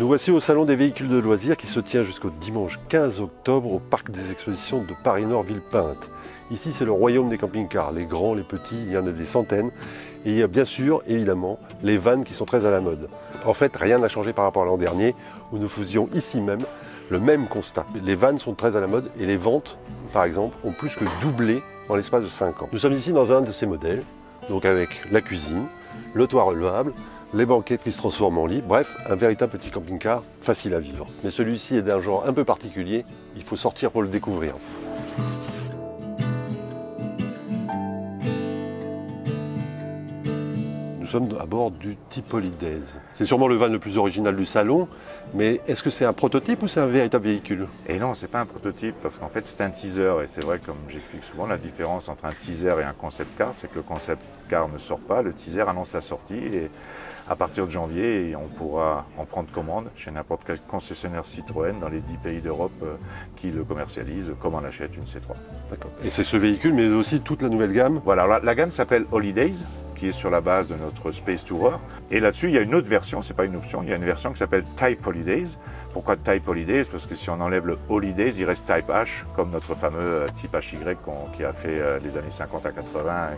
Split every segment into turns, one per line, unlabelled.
voici au Salon des véhicules de loisirs qui se tient jusqu'au dimanche 15 octobre au Parc des Expositions de Paris-Nord-Villepinte. Ici, c'est le royaume des camping-cars, les grands, les petits, il y en a des centaines. Et il y a bien sûr, évidemment, les vannes qui sont très à la mode. En fait, rien n'a changé par rapport à l'an dernier, où nous faisions ici même le même constat. Les vannes sont très à la mode et les ventes, par exemple, ont plus que doublé dans l'espace de 5 ans. Nous sommes ici dans un de ces modèles, donc avec la cuisine, le toit relevable, les banquettes qui se transforment en lit, bref, un véritable petit camping-car facile à vivre. Mais celui-ci est d'un genre un peu particulier, il faut sortir pour le découvrir. Nous sommes à bord du Type Holidays. C'est sûrement le van le plus original du salon, mais est-ce que c'est un prototype ou c'est un véritable véhicule?
Et non, c'est pas un prototype parce qu'en fait c'est un teaser et c'est vrai, comme j'explique souvent, la différence entre un teaser et un concept car, c'est que le concept car ne sort pas, le teaser annonce la sortie et à partir de janvier, on pourra en prendre commande chez n'importe quel concessionnaire Citroën dans les 10 pays d'Europe qui le commercialisent comme on achète une C3.
D'accord. Et c'est ce véhicule, mais aussi toute la nouvelle gamme?
Voilà, la gamme s'appelle Holidays, qui est sur la base de notre Space Tourer. Et là-dessus, il y a une autre version, c'est pas une option, il y a une version qui s'appelle Type Holidays. Pourquoi Type Holidays? Parce que si on enlève le Holidays, il reste Type H, comme notre fameux Type HY qui a fait les années 50 à 80,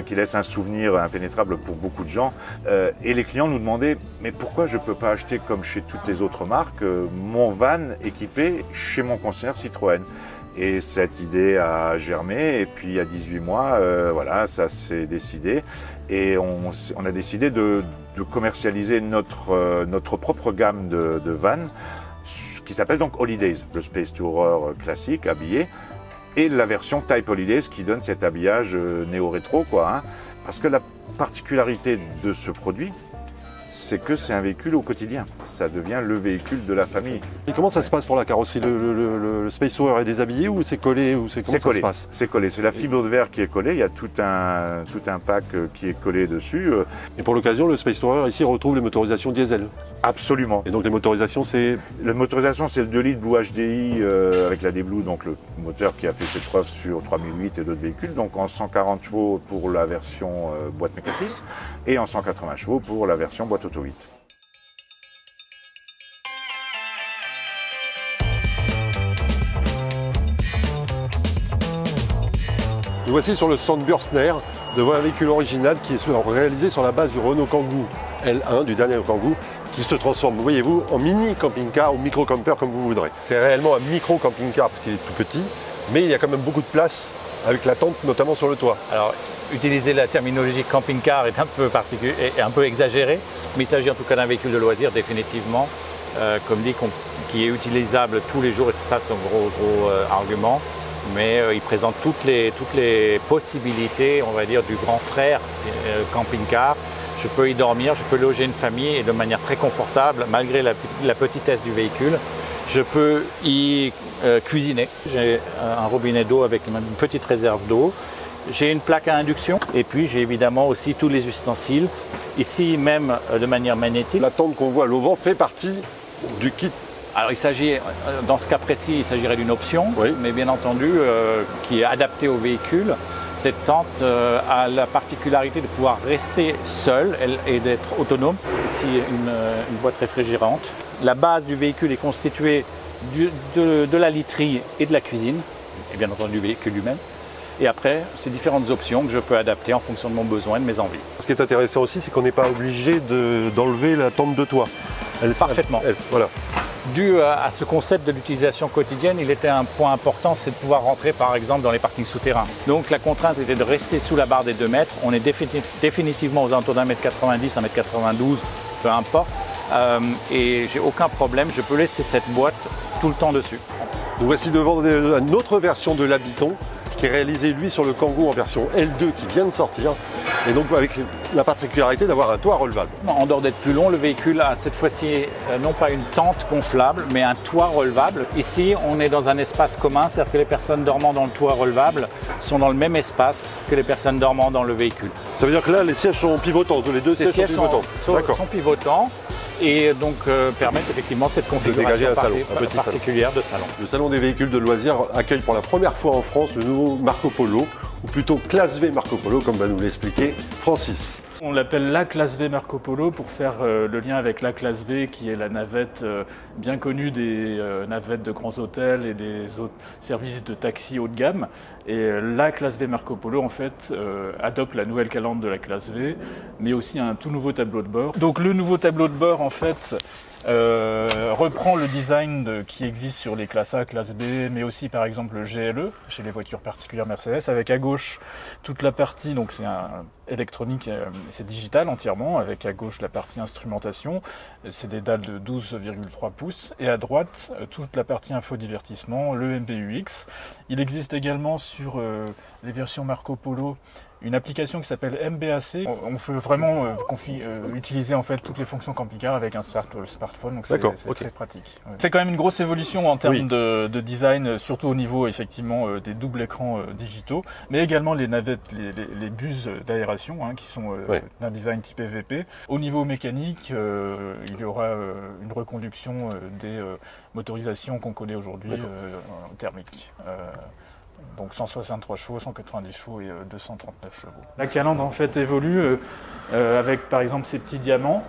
qui laisse un souvenir impénétrable pour beaucoup de gens. Et les clients nous demandaient, mais pourquoi je ne peux pas acheter comme chez toutes les autres marques, mon van équipé chez mon concessionnaire Citroën? Et cette idée a germé et puis il y a 18 mois, voilà, ça s'est décidé et on a décidé de commercialiser notre propre gamme de vannes qui s'appelle donc Holidays, le Space Tourer classique, habillé, et la version Type Holidays qui donne cet habillage néo-rétro, quoi, hein. Parce que la particularité de ce produit, c'est que c'est un véhicule au quotidien. Ça devient le véhicule de la famille.
Et comment ça se passe pour la carrosserie? Le Space Tourer est déshabillé ou c'est collé ou c'est comment ça se passe?
C'est collé. C'est la fibre de verre qui est collée. Il y a tout un pack qui est collé dessus.
Et pour l'occasion, le Space Tourer ici retrouve les motorisations diesel.
Absolument.
Et donc les motorisations, c'est...
La motorisation, c'est le 2 litres Blue HDI avec la D-Blue, donc le moteur qui a fait ses preuves sur 3008 et d'autres véhicules. Donc en 140 chevaux pour la version boîte méca 6 et en 180 chevaux pour la version boîte auto 8.
Nous voici sur le stand Bürstner devant un véhicule original qui est réalisé sur la base du Renault Kangoo L1, du dernier Kangoo, qui se transforme, voyez-vous, en mini camping-car ou micro-camper comme vous voudrez. C'est réellement un micro-camping-car parce qu'il est tout petit, mais il y a quand même beaucoup de place avec la tente, notamment sur le toit.
Alors, utiliser la terminologie camping-car est un peu particulier et un peu exagéré, mais il s'agit en tout cas d'un véhicule de loisir définitivement, comme dit, qui est utilisable tous les jours et c'est ça son gros argument. Mais il présente toutes les possibilités, on va dire, du grand frère camping-car. Je peux y dormir, je peux loger une famille et de manière très confortable, malgré la petitesse du véhicule. Je peux y cuisiner. J'ai un robinet d'eau avec une petite réserve d'eau. J'ai une plaque à induction et puis j'ai évidemment aussi tous les ustensiles. Ici même de manière magnétique.
La tente qu'on voit à l'auvent fait partie du kit.
Alors il s'agit, dans ce cas précis, il s'agirait d'une option,
oui,
mais bien entendu qui est adaptée au véhicule. Cette tente a la particularité de pouvoir rester seule et d'être autonome. Ici une boîte réfrigérante. La base du véhicule est constituée de la literie et de la cuisine, et bien entendu du véhicule lui-même. Et après, c'est différentes options que je peux adapter en fonction de mon besoin et de mes envies.
Ce qui est intéressant aussi, c'est qu'on n'est pas obligé d'enlever la tente de toit.
Parfaitement.
Voilà.
Dû à ce concept de l'utilisation quotidienne, il était un point important, c'est de pouvoir rentrer par exemple dans les parkings souterrains. Donc la contrainte était de rester sous la barre des 2 mètres. On est définitivement aux alentours d'1m90, 1m92, peu importe. Et j'ai aucun problème, je peux laisser cette boîte tout le temps dessus.
Nous voici devant une autre version de l'Habiton qui est réalisé lui sur le Kangoo en version L2 qui vient de sortir. Et donc avec la particularité d'avoir un toit relevable.
En dehors d'être plus long, le véhicule a cette fois-ci non pas une tente gonflable, mais un toit relevable. Ici, on est dans un espace commun, c'est-à-dire que les personnes dormant dans le toit relevable sont dans le même espace que les personnes dormant dans le véhicule.
Ça veut dire que là, les sièges sont pivotants, les deux sièges sont pivotants.
Sont pivotants et donc permettent effectivement cette configuration particulière de salon.
Le Salon des véhicules de loisirs accueille pour la première fois en France le nouveau Marco Polo, ou plutôt classe V Marco Polo, comme va nous l'expliquer Francis.
On l'appelle la classe V Marco Polo pour faire le lien avec la classe V qui est la navette bien connue des navettes de grands hôtels et des autres services de taxi haut de gamme. Et la classe V Marco Polo en fait adopte la nouvelle calandre de la classe V, mais aussi un tout nouveau tableau de bord. Donc le nouveau tableau de bord en fait reprend le design qui existe sur les classes A, classe B, mais aussi par exemple le GLE chez les voitures particulières Mercedes, avec à gauche toute la partie, donc c'est électronique, c'est digital entièrement, avec à gauche la partie instrumentation, c'est des dalles de 12,3 pouces, et à droite toute la partie infodivertissement, le MBUX. Il existe également sur les versions Marco Polo une application qui s'appelle MBAC. On peut vraiment utiliser en fait toutes les fonctions camping-car avec un smartphone, donc c'est très pratique. Ouais. C'est quand même une grosse évolution en termes de design, surtout au niveau effectivement des doubles écrans digitaux, mais également les navettes, les buses d'aération qui sont d'un design type EVP. Au niveau mécanique, il y aura une reconduction des motorisations qu'on connaît aujourd'hui thermiques. Donc 163 chevaux, 190 chevaux et 239 chevaux. La calandre en fait évolue avec par exemple ces petits diamants.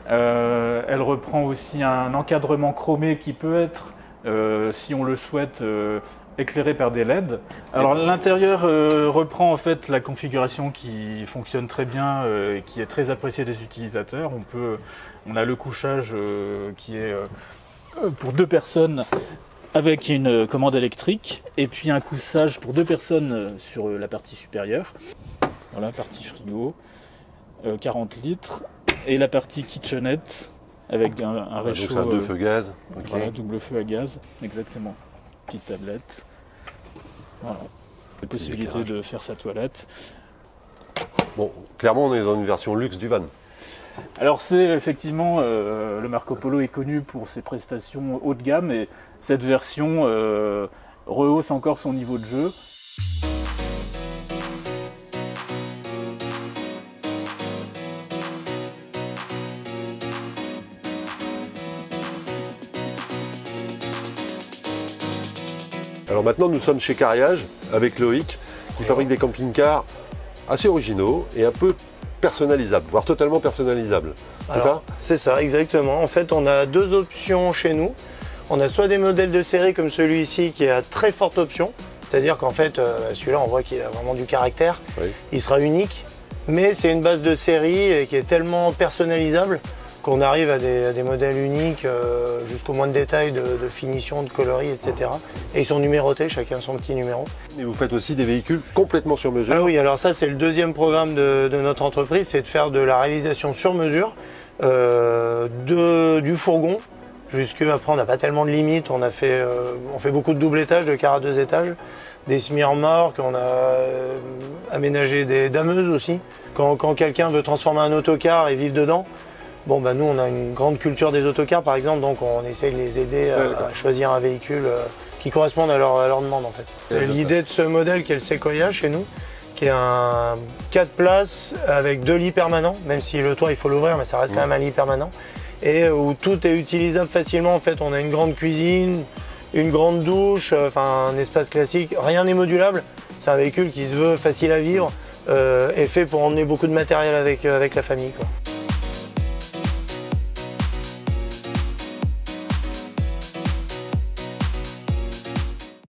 Elle reprend aussi un encadrement chromé qui peut être, si on le souhaite, éclairé par des LED. Alors l'intérieur reprend en fait la configuration qui fonctionne très bien et qui est très appréciée des utilisateurs. On a le couchage qui est pour 2 personnes avec une commande électrique et puis un couchage pour 2 personnes sur la partie supérieure. Voilà, partie frigo, 40 litres et la partie kitchenette avec un réchaud.
Donc c'est un 2 feux gaz.
Voilà, double feu à gaz, exactement. Petite tablette. Voilà. La possibilité de faire sa toilette.
Bon, clairement on est dans une version luxe du van.
Alors c'est effectivement, le Marco Polo est connu pour ses prestations haut de gamme et cette version rehausse encore son niveau de jeu.
Alors maintenant nous sommes chez Cariage avec Loïc qui fabrique des camping-cars assez originaux et un peu personnalisables, voire totalement personnalisables. C'est ça ?
C'est ça, exactement. En fait, on a 2 options chez nous. On a soit des modèles de série comme celui-ci qui est à très forte option, c'est-à-dire qu'en fait, celui-là, on voit qu'il a vraiment du caractère. Oui. Il sera unique, mais c'est une base de série et qui est tellement personnalisable qu'on arrive à des modèles uniques jusqu'au moins de détails, de finition, de coloris, etc. Et ils sont numérotés, chacun son petit numéro.
Et vous faites aussi des véhicules complètement sur mesure?
Ah oui, alors ça c'est le 2e programme de notre entreprise, c'est de faire de la réalisation sur mesure du fourgon. Après on n'a pas tellement de limites, on fait beaucoup de double étage, de car à 2 étages, des semi-remorques, on a aménagé des dameuses aussi. Quand quelqu'un veut transformer un autocar et vivre dedans, bon, bah, nous on a une grande culture des autocars par exemple, donc on essaye de les aider à choisir un véhicule qui corresponde à leur demande en fait. L'idée de ce modèle qui est le Sequoia chez nous, qui est un 4 places avec 2 lits permanents, même si le toit il faut l'ouvrir mais ça reste quand même un lit permanent, et où tout est utilisable facilement en fait. On a une grande cuisine, une grande douche, enfin un espace classique, rien n'est modulable. C'est un véhicule qui se veut facile à vivre et fait pour emmener beaucoup de matériel avec la famille, quoi.